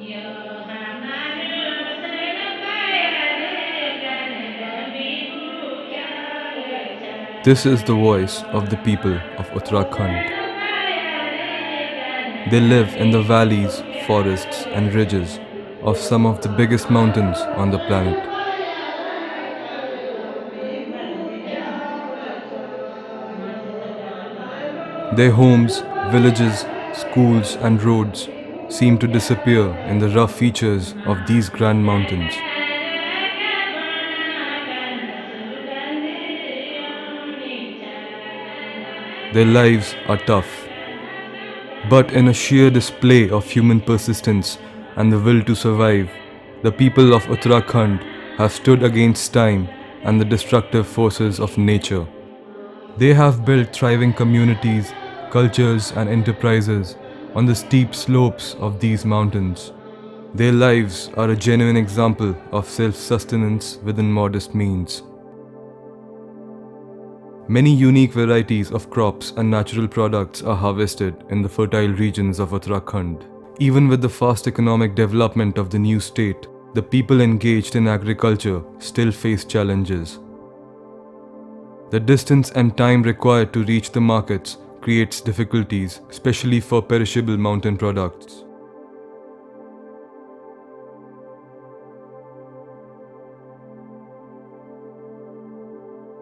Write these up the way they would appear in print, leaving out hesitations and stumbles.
This is the voice of the people of Uttarakhand. They live in the valleys, forests, and ridges of some of the biggest mountains on the planet. Their homes, villages, schools, and roads seem to disappear in the rough features of these grand mountains. Their lives are tough, but in a sheer display of human persistence and the will to survive, the people of Uttarakhand have stood against time and the destructive forces of nature. They have built thriving communities, cultures, and enterprises on the steep slopes of these mountains. Their lives are a genuine example of self-sustenance within modest means. Many unique varieties of crops and natural products are harvested in the fertile regions of Uttarakhand. Even with the fast economic development of the new state, the people engaged in agriculture still face challenges. The distance and time required to reach the markets creates difficulties, especially for perishable mountain products.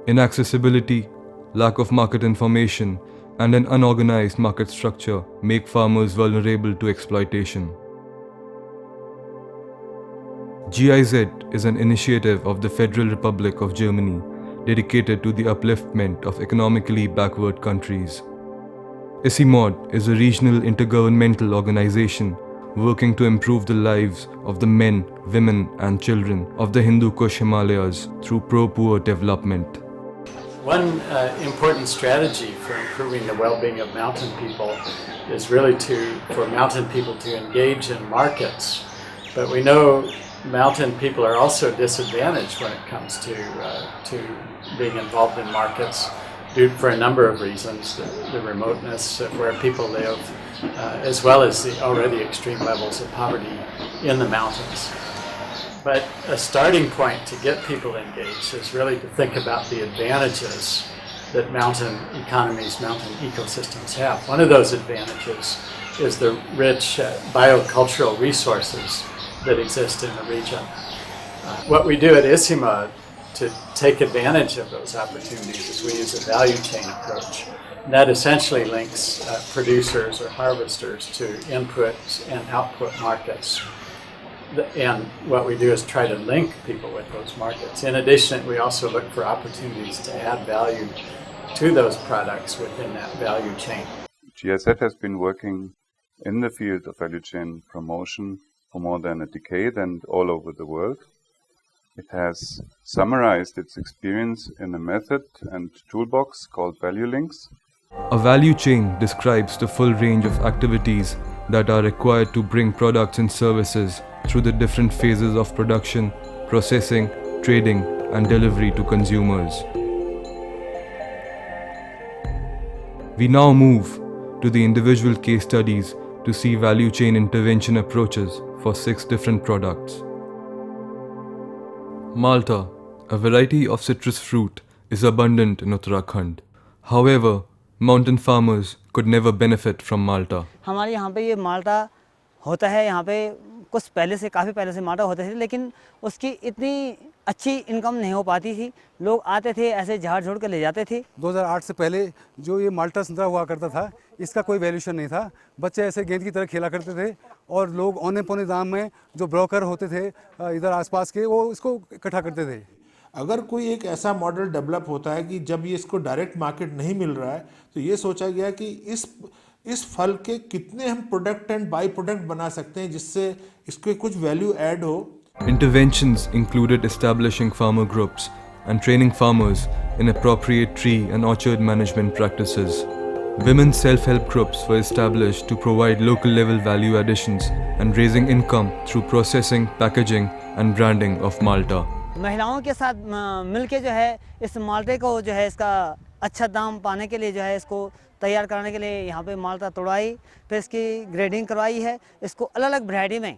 Inaccessibility, lack of market information, and an unorganized market structure make farmers vulnerable to exploitation. GIZ is an initiative of the Federal Republic of Germany dedicated to the upliftment of economically backward countries. ICIMOD is a regional intergovernmental organization working to improve the lives of the men, women, and children of the Hindu Kush Himalayas through pro-poor development. One important strategy for improving the well-being of mountain people is really for mountain people to engage in markets. But we know mountain people are also disadvantaged when it comes to being involved in markets for a number of reasons, the remoteness of where people live, as well as the already extreme levels of poverty in the mountains. But a starting point to get people engaged is really to think about the advantages that mountain economies, mountain ecosystems have. One of those advantages is the rich biocultural resources that exist in the region. What we do at ICIMOD to take advantage of those opportunities is we use a value chain approach. And that essentially links producers or harvesters to input and output markets. And what we do is try to link people with those markets. In addition, we also look for opportunities to add value to those products within that value chain. GIZ has been working in the field of value chain promotion for more than a decade and all over the world. It has summarized its experience in a method and toolbox called Value Links. A value chain describes the full range of activities that are required to bring products and services through the different phases of production, processing, trading, and delivery to consumers. We now move to the individual case studies to see value chain intervention approaches for 6 different products. Malta, a variety of citrus fruit, is abundant in Uttarakhand. However, mountain farmers could never benefit from Malta. हमारे यहाँ पे ये माल्टा होता है, यहाँ पे कुछ पहले से काफ़ी पहले से माल्टा होते थे, लेकिन उसकी इतनी अच्छी इनकम नहीं हो पाती थी। लोग आते थे ऐसे झाड़ झोड़ के ले जाते थे। 2008 से पहले जो ये माल्टा संतरा हुआ करता था, इसका कोई वैल्यूशन नहीं था। बच्चे ऐसे गेंद की तरह खेला करते थे और लोग औने पौने दाम में जो ब्रोकर होते थे इधर आसपास के, वो इसको इकट्ठा करते थे। अगर कोई एक ऐसा मॉडल डेवलप होता है कि जब ये इसको डायरेक्ट मार्केट नहीं मिल रहा है, तो ये सोचा गया कि इस फल के कितने हम प्रोडक्ट एंड बाई प्रोडक्ट बना सकते हैं जिससे इसके कुछ वैल्यू ऐड हो। Interventions included establishing farmer groups and training farmers in appropriate tree and orchard management practices. Women's self-help groups were established to provide local level value additions and raising income through processing, packaging and branding of Malta. महिलाओं के साथ मिलके जो है इस माल्टे को जो है इसका अच्छा दाम पाने के लिए जो है इसको तैयार कराने के लिए यहाँ पे माल्टा तोड़ाई, फिर इसकी ग्रेडिंग करवाई है, इसको अलग अलग वैरायटी में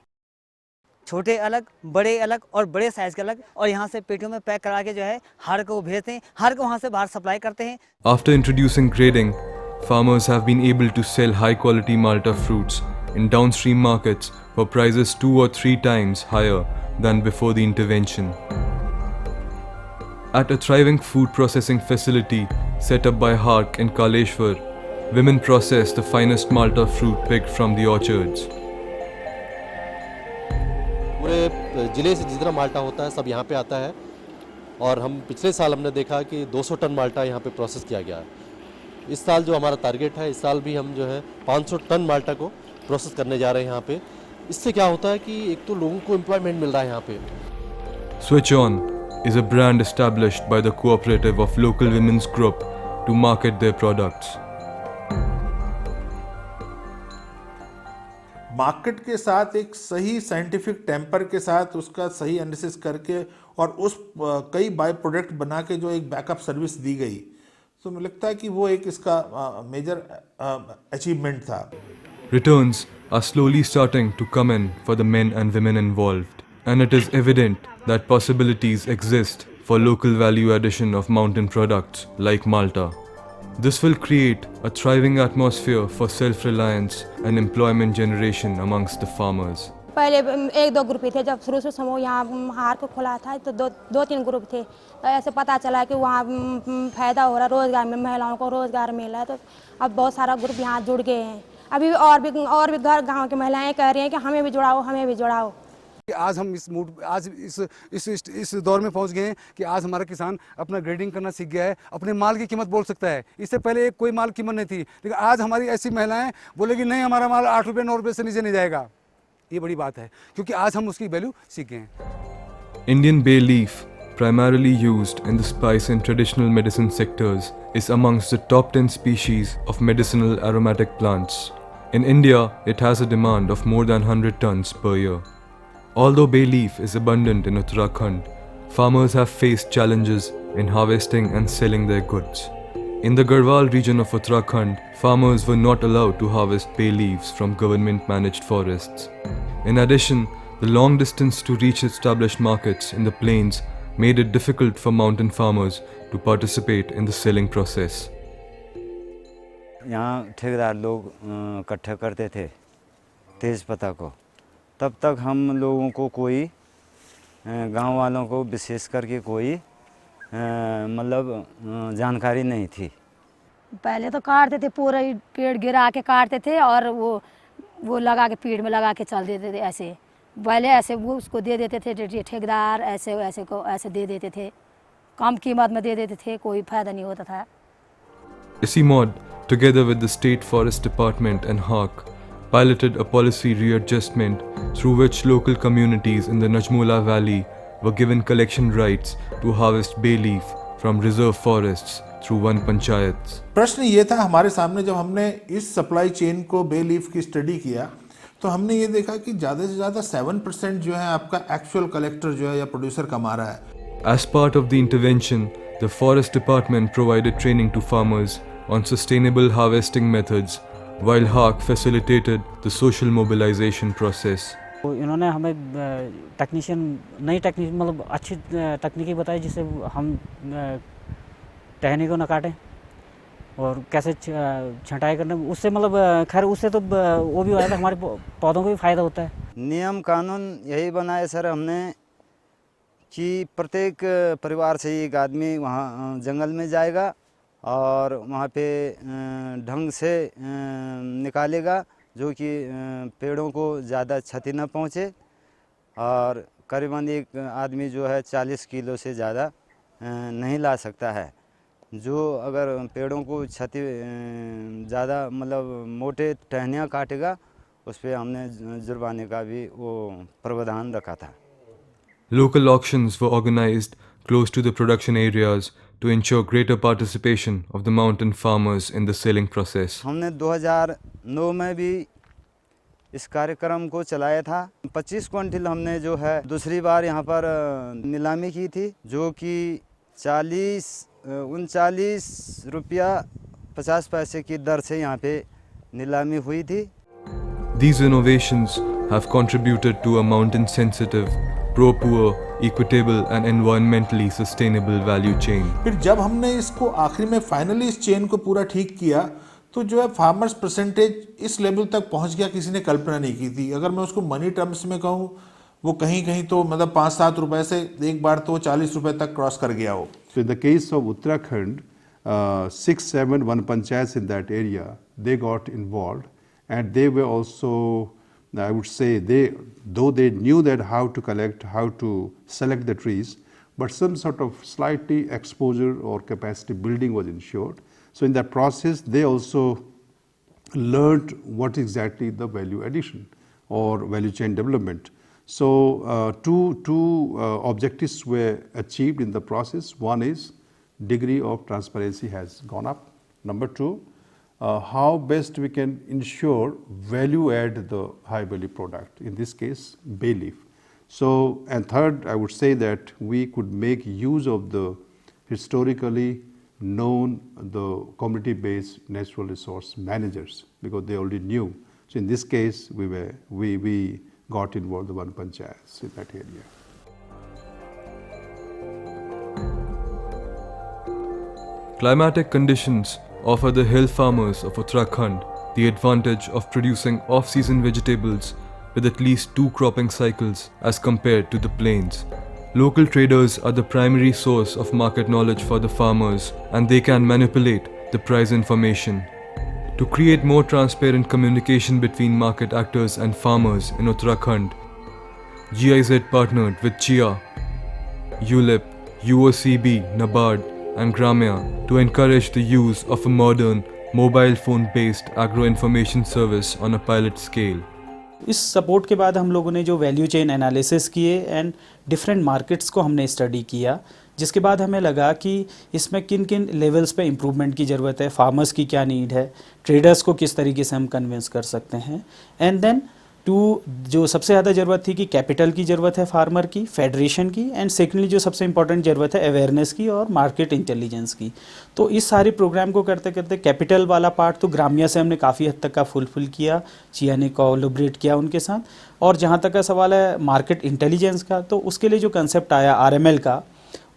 छोटे अलग, बड़े अलग और बड़े साइज़ के अलग, और यहाँ से पेटियों में पैक करा के जो है हाड़ को भेजते हैं, हाड़ को वहाँ से बाहर सप्लाई करते हैं। After introducing grading, farmers have been able to sell high-quality Malta fruits in downstream markets for prices 2 or 3 times higher than before the intervention. At a thriving food processing facility set up by HARC in Kaleshwar, women process the finest Malta fruit picked from the orchards. पूरे ज़िले से जितना माल्टा होता है सब यहाँ पे आता है, और हम पिछले साल हमने देखा कि 200 टन माल्टा यहाँ पे प्रोसेस किया गया है। इस साल जो हमारा टारगेट है, इस साल भी हम जो है 500 टन माल्टा को प्रोसेस करने जा रहे हैं यहाँ पे। इससे क्या होता है कि एक तो लोगों को एम्प्लॉयमेंट मिल रहा है यहाँ पे। Switch On is a brand established by the cooperative of local women's group to market their products. Market के साथ एक सही साइंटिफिक टेम्पर के साथ उसका सही एनालिसिस करके और उस कई बाय प्रोडक्ट बना के जो एक बैकअप सर्विस दी गई, तो मुझे लगता है कि वो एक इसका मेजर अचीवमेंट था। Returns are slowly starting to come in for the men and women involved, and it is evident that possibilities exist for local value addition of mountain products like Malta. This will create a thriving atmosphere for self-reliance and employment generation amongst the farmers. पहले 1-2 group ही थे, जब शुरू से समूह यहाँ हार को खोला था तो 2-3 ग्रुप थे, तो ऐसे पता चला कि वहाँ फायदा हो रहा, रोजगार में महिलाओं को रोजगार मिल रहा है, तो अब बहुत सारा ग्रुप यहाँ जुड़ गए हैं। अभी और भी घर गांव की महिलाएं कह रही हैं कि हमें भी जुड़ाओ, हमें भी जुड़ाओ। आज हम इस दौर में पहुंच गए हैं कि आज हमारा किसान अपना ग्रेडिंग करना सीख गया है, अपने माल की कीमत बोल सकता है। इससे पहले कोई माल कीमत नहीं थी, लेकिन आज हमारी ऐसी महिलाएं बोलेगी नहीं, हमारा माल 8 रुपये 9 रुपये से नीचे नहीं जाएगा। ये बड़ी बात है, क्योंकि आज हम उसकी वैल्यू सीख गए हैं। Indian bay leaf, primarily used in the spice and traditional medicine sectors, is amongst the top 10 species of medicinal aromatic plants. In India, it has a demand of more than 100 tons per year. Although bay leaf is abundant in Uttarakhand, farmers have faced challenges in harvesting and selling their goods. In the Garhwal region of Uttarakhand, farmers were not allowed to harvest bay leaves from government-managed forests. In addition, the long distance to reach established markets in the plains made it difficult for mountain farmers to participate in the selling process. यहाँ ठेकेदार लोग इकट्ठा करते थे तेज़पत्ता को, तब तक हम लोगों को कोई गांव वालों को विशेष करके कोई मतलब जानकारी नहीं थी। पहले तो काटते थे, पूरा ही पेड़ गिरा के काटते थे और वो लगा के पेड़ में लगा के चल देते थे। ऐसे पहले ऐसे वो उसको दे देते थे ठेकेदार, ऐसे दे देते थे, कम कीमत में दे देते थे, कोई फायदा नहीं होता था। ICIMOD, together with the State Forest Department and HARC, piloted a policy readjustment through which local communities in the Najmola Valley were given collection rights to harvest bay leaf from reserve forests through one panchayats. प्रश्न ये था हमारे सामने, जब हमने इस supply chain को bay leaf की स्टडी किया तो हमने ये देखा कि ज़्यादा से ज़्यादा 7% जो है आपका एक्चुअल कलेक्टर जो है या प्रोड्यूसर कमा रहा है। As part of the intervention, the Forest Department provided training to farmers on sustainable harvesting methods, while HARC facilitated the social mobilization process. तो इन्होंने हमें नई टेक्नीशियन मतलब अच्छी तकनीकी बताई, जिससे हम टहनी को न काटें और कैसे छंटाई करना, उससे मतलब खैर उससे तो वो भी होता है, हमारे पौधों को भी फ़ायदा होता है। नियम कानून यही बनाए सर हमने कि प्रत्येक परिवार से एक आदमी वहाँ जंगल में जाएगा और वहाँ पे ढंग से निकालेगा, जो कि पेड़ों को ज़्यादा क्षति न पहुँचे, और करीबन एक आदमी जो है 40 किलो से ज़्यादा नहीं ला सकता है। जो अगर पेड़ों को क्षति ज़्यादा मतलब मोटे टहनियाँ काटेगा, उस पर हमने जुर्माने का भी वो प्रावधान रखा था। Local auctions were organized close to the production areas to ensure greater participation of the mountain farmers in the selling process. हमने 2009 में भी इस कार्यक्रम को चलाया था। 25 क्विंटल हमने जो है दूसरी बार यहाँ पर नीलामी की थी, जो कि 39 रुपया 50 पैसे की दर से यहाँ पे नीलामी हुई थी। These innovations have contributed to a mountain-sensitive, pro-poor, equitable and environmentally sustainable value chain. फिर जब हमने इसको आखिरी में फाइनली इस चेन को पूरा ठीक किया तो जो है फार्मर्स परसेंटेज इस लेवल तक पहुंच गया किसी ने कल्पना नहीं की थी। अगर मैं उसको मनी टर्म्स में कहूँ वो कहीं कहीं तो मतलब 5-7 रुपए से एक बार तो 40 रुपए तक क्रॉस कर गया हो। So in the case of Uttarakhand, 6-7 one panchayats in that area, they got involved, and they were also, I would say, though they knew that how to collect, how to select the trees, but some sort of slightly exposure or capacity building was ensured. So in that process, they also learned what exactly the value addition or value chain development. So two objectives were achieved in the process. One is degree of transparency has gone up. Number two, how best we can ensure value add the high value product, in this case bay leaf. So, and third, I would say that we could make use of the historically known the community based natural resource managers, because they already knew. So in this case we got involved the one panchayats in that area. Climatic conditions offer the hill farmers of Uttarakhand the advantage of producing off-season vegetables with at least 2 cropping cycles as compared to the plains. Local traders are the primary source of market knowledge for the farmers, and they can manipulate the price information. To create more transparent communication between market actors and farmers in Uttarakhand, GIZ partnered with Chia, ULIP, UOCB, NABARD and Gramya to encourage the use of a modern, mobile phone-based agro-information service on a pilot scale. इस support के बाद हम लोगों ने जो value chain analysis किए and different markets को हमने स्टडी किया, जिसके बाद हमें लगा कि इसमें किन किन लेवल्स पे इम्प्रूवमेंट की ज़रूरत है, फार्मर्स की क्या नीड है, ट्रेडर्स को किस तरीके से हम कन्विंस कर सकते हैं, एंड देन टू जो सबसे ज़्यादा ज़रूरत थी कि कैपिटल की ज़रूरत है फार्मर की, फेडरेशन की, एंड सेकेंडली जो सबसे इंपॉर्टेंट ज़रूरत है अवेयरनेस की और मार्केट इंटेलिजेंस की। तो इस सारे प्रोग्राम को करते करते कैपिटल वाला पार्ट तो ग्राम्या से हमने काफ़ी हद तक का फुलफिल किया, चिया ने कोलैबोरेट किया उनके साथ, और जहाँ तक का सवाल है मार्केट इंटेलिजेंस का, तो उसके लिए जो कंसेप्ट आया RML का,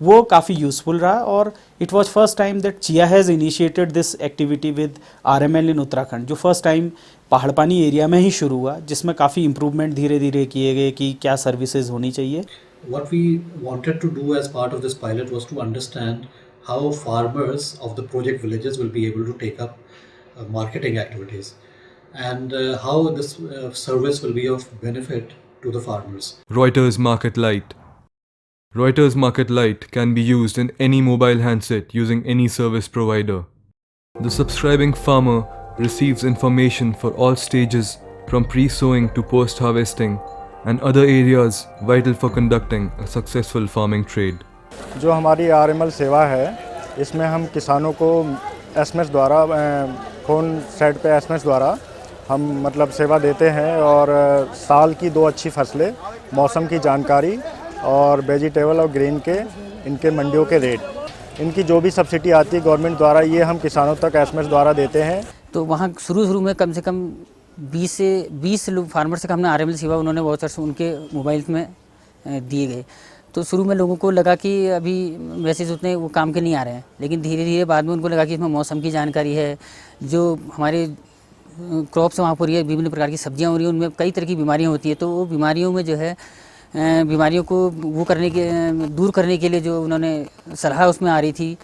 वो काफ़ी यूज़फुल रहा, और it was first time that chia has initiated this activity with RML इन उत्तराखंड, जो फर्स्ट टाइम पहाड़पानी एरिया में ही शुरू हुआ, जिसमें काफ़ी इम्प्रूवमेंट धीरे धीरे किए गए कि क्या सर्विसेज होनी चाहिए। What we wanted to do as part of this pilot was to understand how farmers of the project villages will be able to take up marketing activities, and how this service will be of benefit to the farmers. Reuters Market Lite. Reuters Market Lite can be used in any mobile handset using any service provider. The subscribing farmer receives information for all stages from pre-sowing to post-harvesting and other areas vital for conducting a successful farming trade. जो हमारी RML सेवा है, इसमें हम किसानों को SMS द्वारा, phone set पे SMS द्वारा हम मतलब सेवा देते हैं, और साल की 2 अच्छी फसलें, मौसम की जानकारी और वेजिटेबल और ग्रेन के इनके मंडियों के रेट, इनकी जो भी सब्सिडी आती है गवर्नमेंट द्वारा, ये हम किसानों तक SMS द्वारा देते हैं। तो वहाँ शुरू में कम से कम 20 से 20 लोग फार्मर से हमने RML सेवा उन्होंने वाउचर्स उनके मोबाइल में दिए गए। तो शुरू में लोगों को लगा कि अभी मैसेज उतने वो काम के नहीं आ रहे हैं, लेकिन धीरे धीरे बाद में उनको लगा कि इसमें मौसम की जानकारी है, जो हमारे क्रॉप्स वहाँ पर है, विभिन्न प्रकार की सब्जियाँ हो रही हैं, उनमें कई तरह की बीमारियाँ होती है, तो वो बीमारियों में जो है बीमारियों को वो करने के दूर करने के लिए जो उन्होंने सलाह उसमें आ रही थी,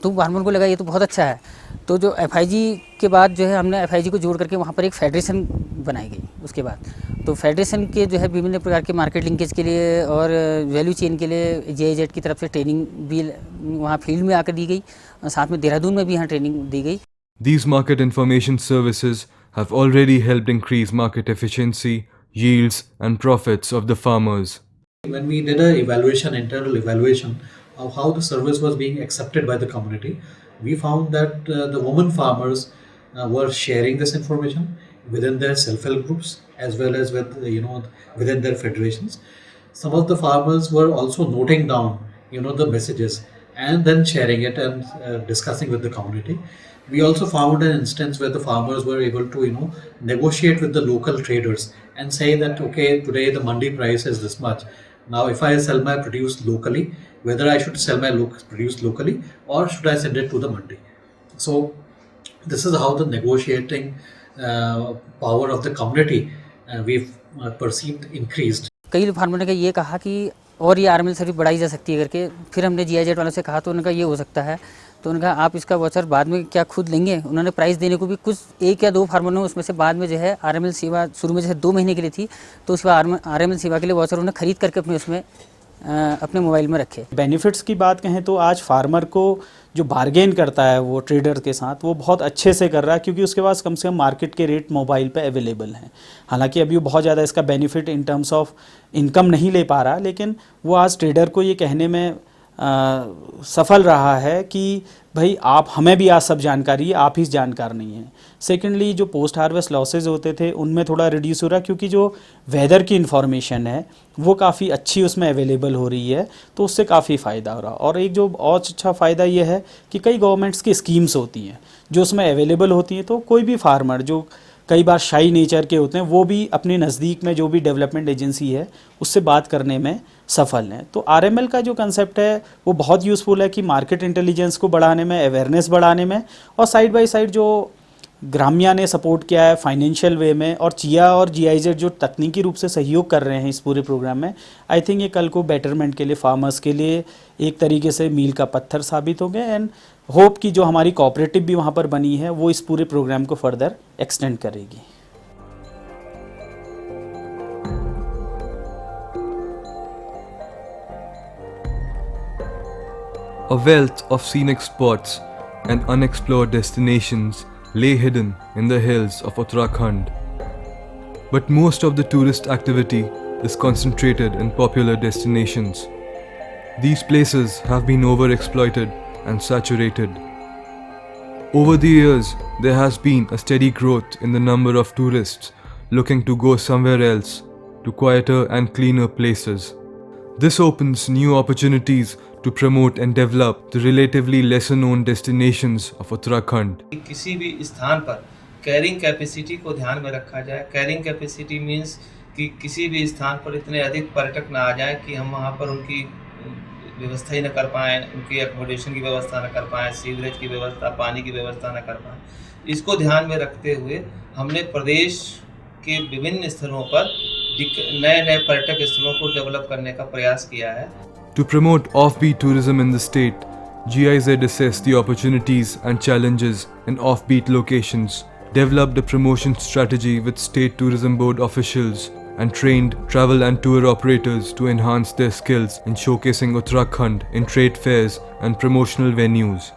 तो फार्मर को लगा ये तो बहुत अच्छा है। तो जो FIG के बाद जो है हमने FIG को जोड़ करके वहाँ पर एक फेडरेशन बनाई गई। उसके बाद तो फेडरेशन के जो है विभिन्न प्रकार के मार्केट लिंकेज के लिए और वैल्यू चेन के लिए GIZ की तरफ से ट्रेनिंग भी वहाँ फील्ड में आकर दी गई, साथ में देहरादून में भी यहाँ ट्रेनिंग दी गई। These market information services have already helped increase market efficiency, yields and profits of the farmers. When we did an evaluation, internal evaluation of how the service was being accepted by the community, we found that the women farmers were sharing this information within their self-help groups as well as with within their federations. Some of the farmers were also noting down the messages and then sharing it and discussing with the community. We also found an instance where the farmers were able to, negotiate with the local traders and say that, okay, today the mandi price is this much. Now, if I sell my produce locally, whether I should sell my produce locally or should I send it to the mandi? So, this is how the negotiating power of the community we've perceived increased. कई farmer ने ये कहा कि और ये RML service बढ़ाई जा सकती है करके। फिर हमने जीआईजेड वालों से कहा तो उन्होंने कहा ये हो सकता है। तो उन्होंने कहा आप इसका वाउचर बाद में क्या खुद लेंगे? उन्होंने प्राइस देने को भी कुछ 1 या 2 फार्मर ने उसमें से बाद में जो है आरएमएल सेवा शुरू में जैसे 2 महीने के लिए थी तो उस आरएमएल सेवा के लिए वाउचर उन्होंने खरीद करके अपने उसमें अपने मोबाइल में रखे। बेनिफिट्स की बात कहें तो आज फार्मर को जो बार्गेन करता है वो ट्रेडर के साथ वो बहुत अच्छे से कर रहा है, क्योंकि उसके पास कम से कम मार्केट के रेट मोबाइल पे अवेलेबल हैं। हालांकि अभी वो बहुत ज़्यादा इसका benefit in terms of income नहीं ले पा रहा, लेकिन वो आज ट्रेडर को ये कहने में सफल रहा है कि भाई आप हमें भी आज सब जानकारी है, आप ही जानकार नहीं हैं। सेकेंडली जो पोस्ट हार्वेस्ट लॉसेज होते थे उनमें थोड़ा रिड्यूस हो रहा है, क्योंकि जो वेदर की इन्फॉर्मेशन है वो काफ़ी अच्छी उसमें अवेलेबल हो रही है, तो उससे काफ़ी फ़ायदा हो रहा है। और एक जो और अच्छा फ़ायदा ये है कि कई गवर्नमेंट्स की स्कीम्स होती हैं जो उसमें अवेलेबल होती हैं, तो कोई भी फार्मर जो कई बार शाई नेचर के होते हैं वो भी अपने नज़दीक में जो भी डेवलपमेंट एजेंसी है उससे बात करने में सफल हैं। तो आरएमएल का जो कंसेप्ट है वो बहुत यूज़फुल है कि मार्केट इंटेलिजेंस को बढ़ाने में, अवेयरनेस बढ़ाने में, और साइड बाय साइड जो ग्राम्या ने सपोर्ट किया है फाइनेंशियल वे में, और चिया और जीआईजेड जो तकनीकी रूप से सहयोग कर रहे हैं इस पूरे प्रोग्राम में, आई थिंक ये कल को बेटरमेंट के लिए, फार्मर्स के लिए एक तरीके से मील का पत्थर साबित हो गए। एंड होप कि जो हमारी कोऑपरेटिव भी वहाँ पर बनी है वो इस पूरे प्रोग्राम को फर्दर एक्सटेंड करेगी। A wealth of scenic spots and unexplored destinations lay hidden in the hills of Uttarakhand. But most of the tourist activity is concentrated in popular destinations. These places have been overexploited and saturated. Over the years, there has been a steady growth in the number of tourists looking to go somewhere else, to quieter and cleaner places. This opens new opportunities to promote and develop the relatively lesser known destinations of Uttarakhand. किसी भी स्थान पर carrying capacity को ध्यान में रखा जाए। Carrying capacity means कि किसी भी स्थान पर इतने अधिक पर्यटक ना आ जाए कि हम वहाँ पर उनकी व्यवस्था ही न कर पाएँ, उनकी एकोमोडेशन की व्यवस्था न कर पाएँ, सीवरेज की व्यवस्था, पानी की व्यवस्था न कर पाएँ। इसको ध्यान में रखते हुए हमने प्रदेश के विभिन्न स्थलों पर नए नए पर्यटक स्थलों को डेवलप करने का प्रयास किया है। To promote offbeat tourism in the state, GIZ assessed the opportunities and challenges in offbeat locations, developed a promotion strategy with State Tourism Board officials, and trained travel and tour operators to enhance their skills in showcasing Uttarakhand in trade fairs and promotional venues.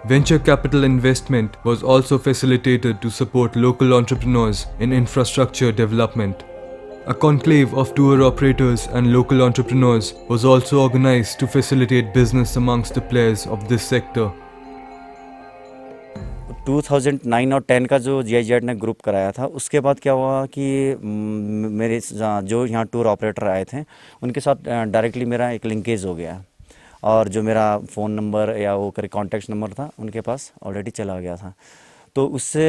Venture capital investment was also facilitated to support local entrepreneurs in infrastructure development. A conclave of tour operators and local entrepreneurs was also organized to facilitate business amongst the players of this sector. 2009 और 10 का जो GIZ ने group कराया था, उसके बाद क्या हुआ कि मेरे जो यहाँ टूर ऑपरेटर आए थे उनके साथ डायरेक्टली मेरा एक लिंकेज हो गया, और जो मेरा फ़ोन नंबर या वो कॉन्टैक्ट नंबर था उनके पास ऑलरेडी चला गया था। तो उससे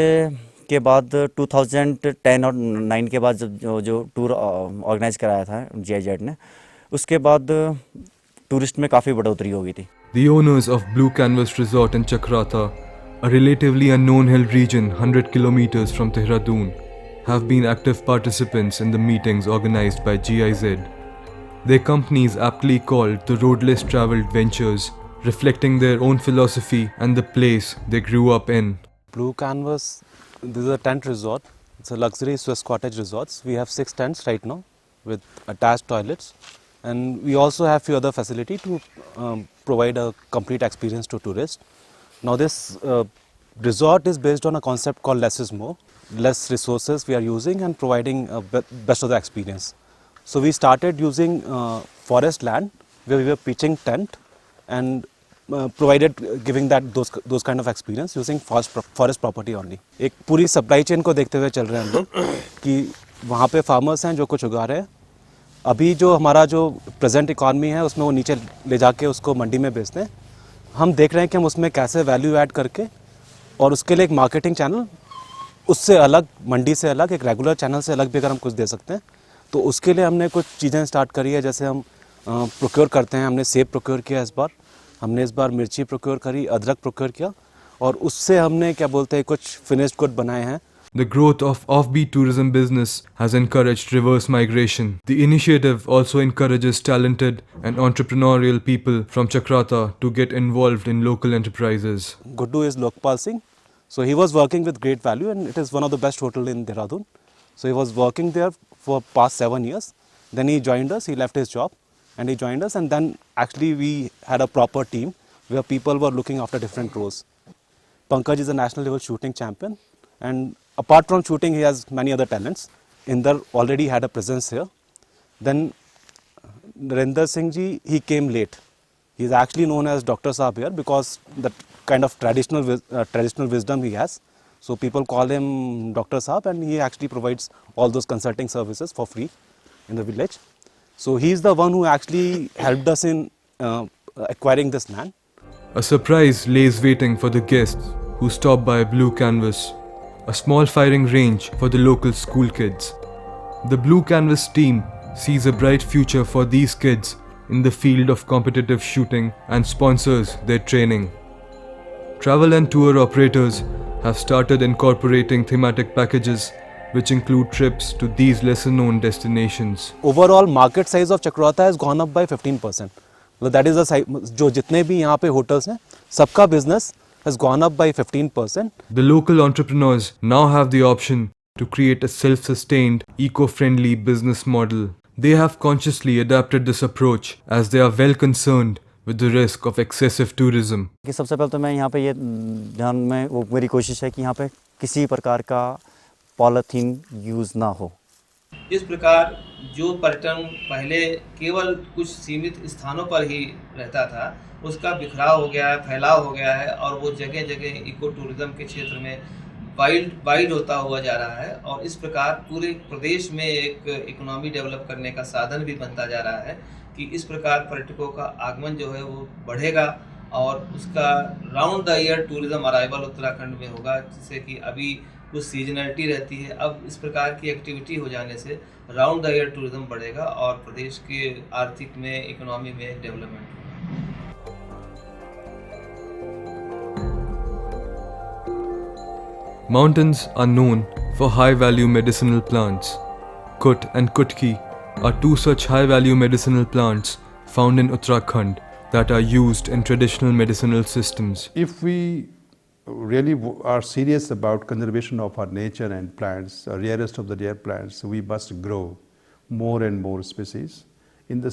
के बाद 2010 और 9 के बाद जो टूर ऑर्गेनाइज कराया था जीआईजेड ने, उसके बाद टूरिस्ट में काफ़ी बढ़ोतरी हो गई थी। The owners of Blue Canvas Resort in Chakrata, a relatively unknown hill region 100 kilometers from Dehradun, have been active participants in the meetings organized by GIZ. Their company is aptly called the Roadless Traveled Ventures, reflecting their own philosophy and the place they grew up in. Blue Canvas, this is a tent resort. It's a luxury Swiss cottage resorts. We have 6 tents right now with attached toilets, and we also have few other facility to provide a complete experience to tourists. Now this resort is based on a concept called less is more. Less resources we are using and providing best of the experience. So we started using forest land where we were pitching tent and provided giving that those kind of experience using forest property only. एक पूरी supply chain को देखते हुए चल रहे हैं हम लोग कि वहाँ पे farmers हैं जो कुछ उगा रहे हैं। अभी जो हमारा जो present economy है उसमें वो नीचे ले जाके उसको मंडी में बेचते हैं, हम देख रहे हैं कि हम उसमें कैसे वैल्यू ऐड करके और उसके लिए एक मार्केटिंग चैनल उससे अलग, मंडी से अलग, एक रेगुलर चैनल से अलग भी अगर हम कुछ दे सकते हैं तो उसके लिए हमने कुछ चीज़ें स्टार्ट करी है। जैसे हम प्रोक्योर करते हैं, हमने सेब प्रोक्योर किया इस बार, हमने इस बार मिर्ची प्रोक्योर करी, अदरक प्रोक्योर किया और उससे हमने क्या बोलते हैं कुछ फिनिश्ड गुड बनाए हैं। The growth of offbeat tourism business has encouraged reverse migration. The initiative also encourages talented and entrepreneurial people from Chakrata to get involved in local enterprises. Guddu is Lokpal Singh. So he was working with Great Value and it is one of the best hotels in Dehradun. So he was working there for past 7 years. Then he joined us, he left his job and he joined us, and then actually we had a proper team where people were looking after different roles. Pankaj is a national level shooting champion, and apart from shooting he has many other talents. Inder already had a presence here. Then Narendra Singh ji, he came late. He is actually known as Dr. Saab here because the kind of traditional wisdom he has. So people call him Dr. Saab, and he actually provides all those consulting services for free in the village. So he is the one who actually helped us in acquiring this land. A surprise lays waiting for the guests who stop by Blue Canvas, a small firing range for the local school kids. The Blue Canvas team sees a bright future for these kids in the field of competitive shooting and sponsors their training. Travel and tour operators have started incorporating thematic packages which include trips to these lesser known destinations. Overall market size of Chakrata has gone up by 15%. Well, that is the size, जो जितने भी यहाँ पे hotels हैं, सबका business has gone up by 15%. The local entrepreneurs now have the option to create a self-sustained, eco-friendly business model. They have consciously adapted this approach as they are well concerned with the risk of excessive tourism. कि सबसे पहले तो मैं यहाँ पे ये ध्यान में वो मेरी कोशिश है कि यहाँ पे किसी प्रकार का पॉलीथीन यूज़ ना हो। इस प्रकार जो पर्यटन पहले केवल कुछ सीमित स्थानों पर ही रहता था, उसका बिखराव हो गया है, फैलाव हो गया है और वो जगह जगह इको टूरिज्म के क्षेत्र में वाइड होता हुआ जा रहा है। और इस प्रकार पूरे प्रदेश में एक इकोनॉमी डेवलप करने का साधन भी बनता जा रहा है कि इस प्रकार पर्यटकों का आगमन जो है वो बढ़ेगा और उसका round the year tourism arrival Uttarakhand में होगा, जिससे कि अभी कुछ सीजनलिटी रहती है। अब इस प्रकार की एक्टिविटी हो जाने से राउंड द ईयर टूरिज्म बढ़ेगा और प्रदेश के आर्थिक में, इकोनॉमी में डेवलपमेंट होगा। Mountains are known for high-value medicinal plants. Kut and Kutki are two such high-value medicinal plants found in Uttarakhand that are used in traditional medicinal systems. If we really are serious about conservation of our nature and plants, rarest of the rare plants, we must grow more and more species in the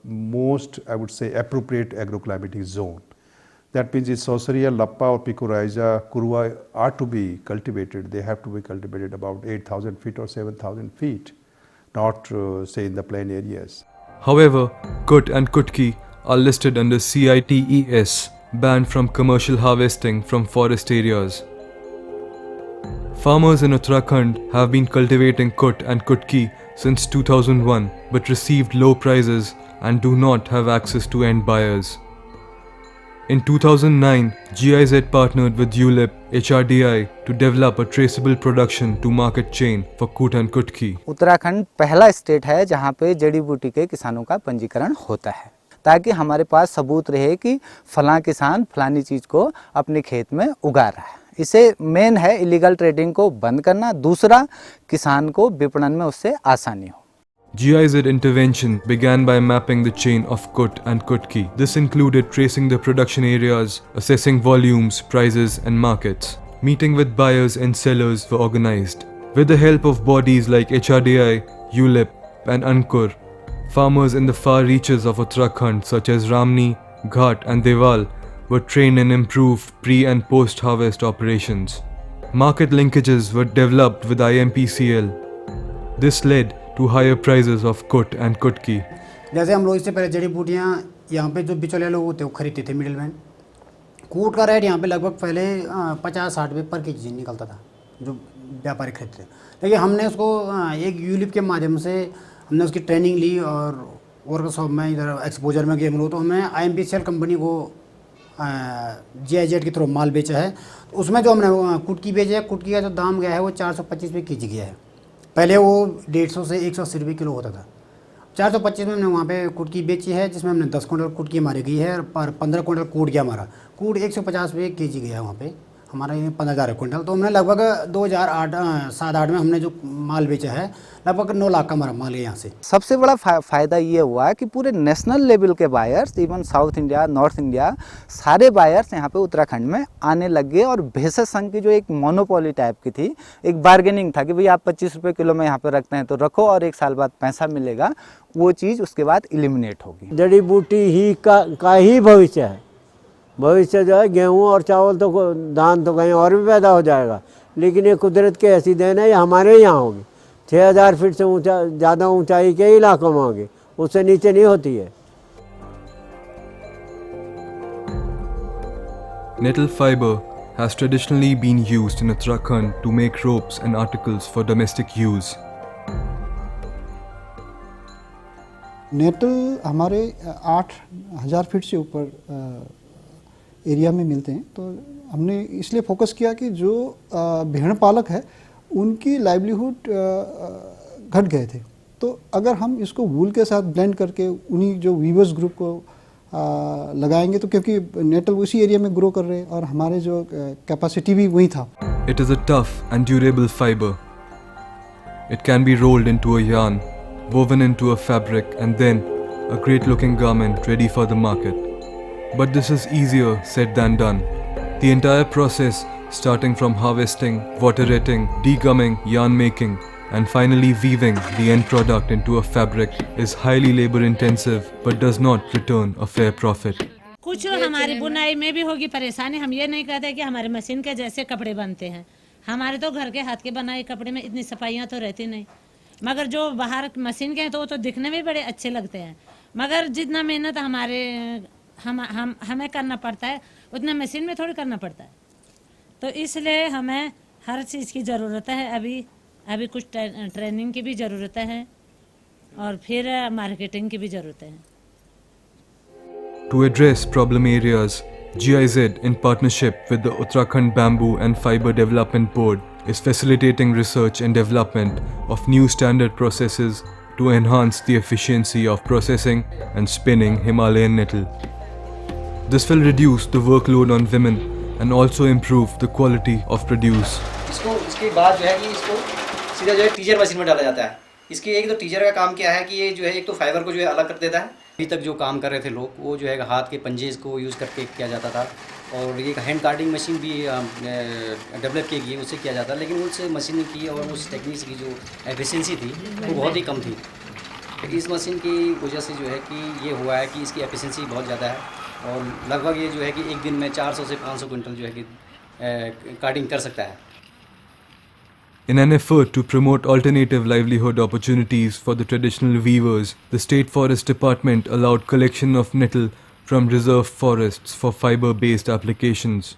most, I would say, appropriate agroclimatic zone. That means if Sauceria, Lappa or Picorrhiza, Kurwa are to be cultivated, they have to be cultivated about 8,000 feet or 7,000 feet, not say in the plain areas. However, Kut and Kutki are listed under CITES, banned from commercial harvesting from forest areas. Farmers in Uttarakhand have been cultivating Kut and Kutki since 2001 but received low prices and do not have access to end buyers. In 2009, GIZ partnered with ULIP HRDI to develop a traceable production to market chain for Kut and Kutki. Uttarakhand पहला state है जहां पे जड़ी बूटी के किसानों का पंजीकरण होता है, ताकि हमारे पास सबूत रहे कि फलां किसान फलानी चीज़ को अपने खेत में उगा रहा है। इसे मेन है इलीगल ट्रेडिंग को बंद करना, दूसरा किसान को विपणन में उससे आसानी हो। GIZ intervention began by mapping the chain of Kut and Kutki. This included tracing the production areas, assessing volumes, prices and markets. Meeting with buyers and sellers were organized. With the help of bodies like HRDI, ULIP and Ankur, farmers in the far reaches of Uttarakhand such as Ramni, Ghat and Deval were trained in improved pre- and post-harvest operations. Market linkages were developed with IMPCL. This led to higher prices of Kut and Kutki. जैसे हम लोग इससे पहले जड़ी बूटियाँ यहाँ पे जो बिचौलिया लोग होते हैं वो खरीदते थे, मिडिलमैन। कूट का रेट यहाँ पे लगभग पहले 50-60 रुपये पर केजी निकलता था जो व्यापारी खरीदते थे, लेकिन हमने उसको एक यूलिप के माध्यम से हमने उसकी ट्रेनिंग ली और वर्कशॉप में इधर एक्सपोजर में गए हम लोग, तो हमें IMPCL कंपनी को GIZ के थ्रू माल बेचा है। तो उसमें जो हमने कुटकी बेचा है, कुटकी का जो दाम गया है वो 425 रुपये केजी गया है। पहले वो 150 से 180 रुपये किलो होता था। 425 में हमने वहाँ पे कुटकी बेची है, जिसमें हमने 10 क्विंटल कुटकी मारी गई है और 15 क्विंटल कूट गया हमारा। कूट 150 रुपये केजी गया वहाँ पे, हमारा ये 15,000 क्विंटल। तो हमने लगभग 2007-8 में हमने जो माल बेचा है, लगभग 9 लाख का हमारा माल है यहाँ से। सबसे बड़ा फ़ायदा ये हुआ कि पूरे नेशनल लेवल के buyers, even south India, north India, सारे बायर्स यहाँ पे उत्तराखंड में आने लग गए। और भेषज संघ की जो एक मोनोपोली टाइप की थी, एक बार्गेनिंग था कि भाई आप 25 रुपये किलो में यहाँ पे रखते हैं तो रखो और 1 साल बाद पैसा मिलेगा, वो चीज़ उसके बाद एलिमिनेट होगी। जड़ी बूटी ही का ही भविष्य है। भविष्य जो है गेहूँ और चावल तो धान तो कहीं और भी पैदा हो जाएगा, लेकिन ये कुदरत के ऐसी देन है, ये हमारे यहाँ होगी। 6000 फीट से ऊंचा, ज़्यादा ऊंचाई के इलाकों में होगी, उससे नीचे नहीं होती है। Nettle fiber has traditionally been used in Uttarakhand to make ropes and articles for domestic use. नेटल हमारे 8000 फीट से ऊपर एरिया में मिलते हैं। तो हमने इसलिए फोकस किया कि जो भेड़ पालक है उनकी लाइवलीहुड घट गए थे। तो अगर हम इसको वूल के साथ ब्लेंड करके उन्हीं जो वीवर्स ग्रुप को लगाएंगे, तो क्योंकि नेटल उसी एरिया में ग्रो कर रहे हैं और हमारे जो कैपेसिटी भी वही था। It is a tough and durable fiber. It can be rolled into a yarn, woven into a fabric, and then a great looking garment ready for the market. But this is easier said than done. The entire process, starting from harvesting, waterretting, degumming, yarn making, and finally weaving the end product into a fabric, is highly labor intensive but does not return a fair profit. कुछ हमारी बुनाई में भी होगी परेशानी। हम ये नहीं कहते कि हमारे मशीन के जैसे कपड़े बनते हैं, हमारे तो घर के हाथ के बनाए कपड़े में इतनी सफाइयाँ तो रहती नहीं, मगर जो बाहर मशीन के हैं तो वो तो दिखने में बड़े अच्छे लगते हैं, मगर जितना मेहनत हमें करना पड़ता है उतना मशीन में थोड़ी करना पड़ता है। तो इसलिए हमें हर चीज़ की ज़रूरत है। अभी कुछ ट्रेनिंग की भी ज़रूरत है और फिर मार्केटिंग की भी ज़रूरत है। To address problem areas, GIZ, in partnership with the Uttarakhand Bamboo and Fiber Development Board, is facilitating research and development of new standard processes to enhance the efficiency of processing and spinning Himalayan nettle. This will reduce the workload on women and also improve the quality of produce. इसके बाद जो है कि इसको सीधा जो है teaser machine में डाला जाता है। इसकी एक तो टीजर का काम क्या है कि ये जो है एक तो फाइबर को जो है अलग कर देता है। अभी तक जो काम कर रहे थे लोग वो जो है हाथ के पंजेज को यूज़ करके किया जाता था, और ये हैंड कार्डिंग मशीन भी डेवलप की गई, उससे किया जाता है, लेकिन उससे मशीन की और उस टेक्निक्स की जो एफिशिएंसी थी वो बहुत ही कम थी। इस मशीन की वजह से जो है कि ये हुआ है कि इसकी एफिशिएंसी बहुत ज़्यादा है और लगभग ये जो है कि एक दिन में 400 से 500 क्विंटल जो है कि कार्डिंग कर सकता है। In an effort to promote alternative livelihood opportunities for the traditional weavers, the State Forest Department allowed collection of nettle from reserve forests for fiber-based applications.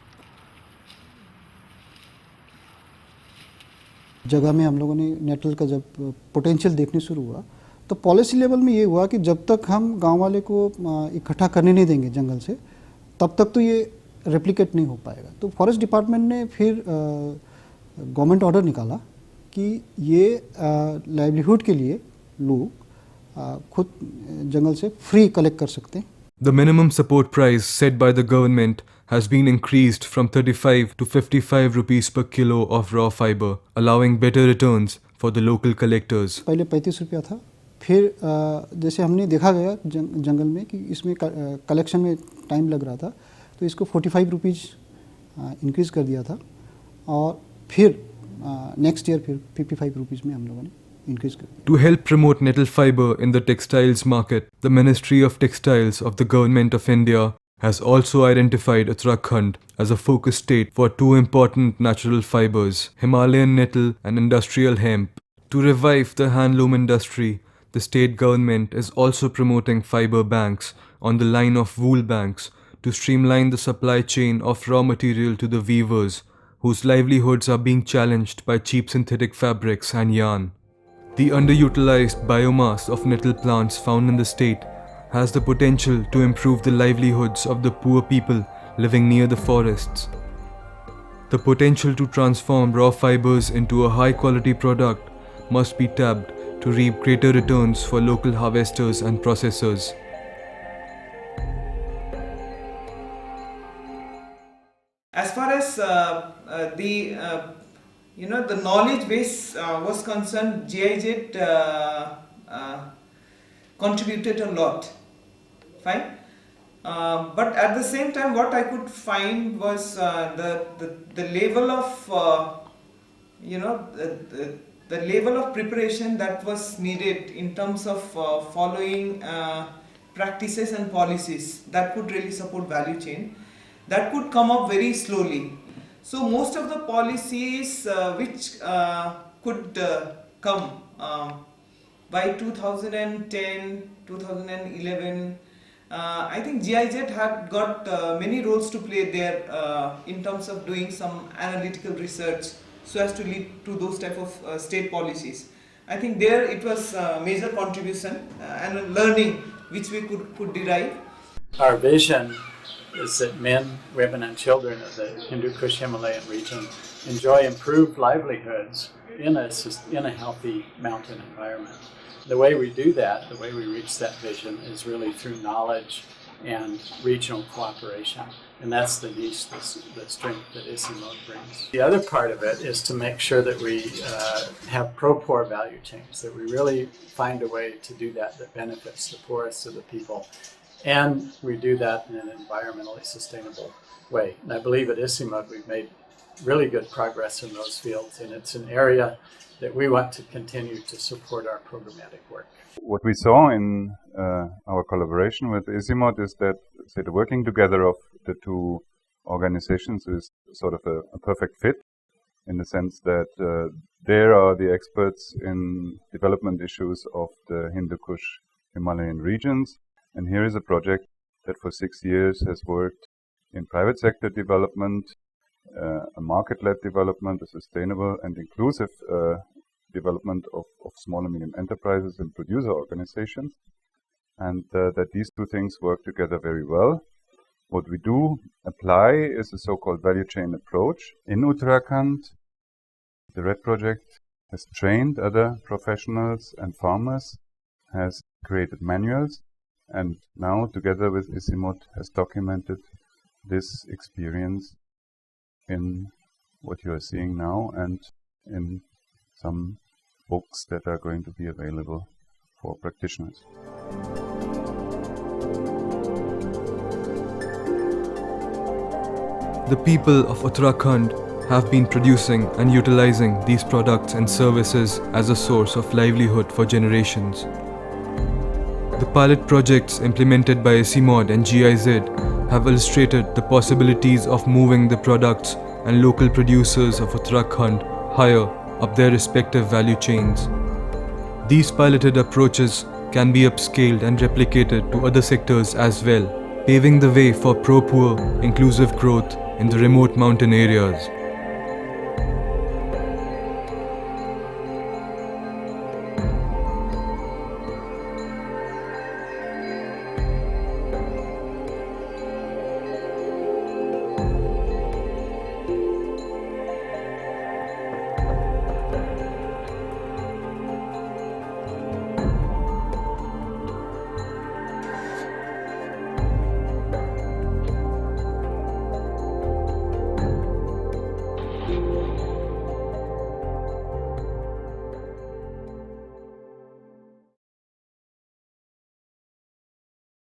जगह में हम लोगों ने नेटल का जब पोटेंशियल देखने शुरू हुआ तो पॉलिसी लेवल में ये हुआ कि जब तक हम गांव वाले को इकट्ठा करने नहीं देंगे जंगल से, तब तक तो ये रेप्लिकेट नहीं हो पाएगा। तो फॉरेस्ट डिपार्टमेंट ने फिर गवर्नमेंट ऑर्डर निकाला कि ये लाइवलीहुड के लिए लोग खुद जंगल से फ्री कलेक्ट कर सकते हैं। The minimum support price set by the government has been increased from 35 to 55 rupees per kilo of raw fiber, allowing better returns for the local collectors. पहले 35 रुपया था, फिर जैसे हमने देखा गया जंगल में कि इसमें कलेक्शन में टाइम लग रहा था, तो इसको 45 रुपीज़ इंक्रीज़ कर दिया था, और फिर नेक्स्ट ईयर फिर 55 रुपीज़ में हम लोगों ने इंक्रीज कर दिया। To help promote nettle fiber in the textiles market, the Ministry of Textiles of the Government of India has also identified Uttarakhand as a focus state for two important natural fibers, Himalayan nettle and industrial hemp. To revive the handloom industry, the state government is also promoting fiber banks on the line of wool banks to streamline the supply chain of raw material to the weavers, whose livelihoods are being challenged by cheap synthetic fabrics and yarn. The underutilized biomass of nettle plants found in the state has the potential to improve the livelihoods of the poor people living near the forests. The potential to transform raw fibers into a high-quality product must be tapped to reap greater returns for local harvesters and processors. As far as the knowledge base was concerned, GIZ contributed a lot. Fine. But at the same time, what I could find was the level of the level of preparation that was needed in terms of following practices and policies that could really support value chain, that could come up very slowly. So most of the policies which could come by 2010, 2011, I think GIZ had got many roles to play there in terms of doing some analytical research so as to lead to those type of state policies. I think there it was a major contribution and a learning which we could derive. Our vision is that men, women and children of the Hindu Kush Himalayan region enjoy improved livelihoods in a healthy mountain environment. The way we do that, the way we reach that vision is really through knowledge and regional cooperation. And that's the niche, the strength that ICIMOD brings. The other part of it is to make sure that we have pro-poor value chains, that we really find a way to do that benefits the poorest of the people. And we do that in an environmentally sustainable way. And I believe at ICIMOD we've made really good progress in those fields, and it's an area that we want to continue to support our programmatic work. What we saw in our collaboration with ICIMOD is that, say, the working together of the two organizations is sort of a perfect fit, in the sense that there are the experts in development issues of the Hindu Kush Himalayan regions, and here is a project that for 6 years has worked in private sector development, a market-led development, a sustainable and inclusive development of small and medium enterprises and producer organizations, and that these two things work together very well. What we do apply is a so-called value chain approach. In Uttarakhand, the RED project has trained other professionals and farmers, has created manuals, and now together with ICIMOD has documented this experience in what you are seeing now and in some books that are going to be available for practitioners. The people of Uttarakhand have been producing and utilizing these products and services as a source of livelihood for generations. The pilot projects implemented by ICIMOD and GIZ have illustrated the possibilities of moving the products and local producers of Uttarakhand higher up their respective value chains. These piloted approaches can be upscaled and replicated to other sectors as well, paving the way for pro-poor, inclusive growth in the remote mountain areas.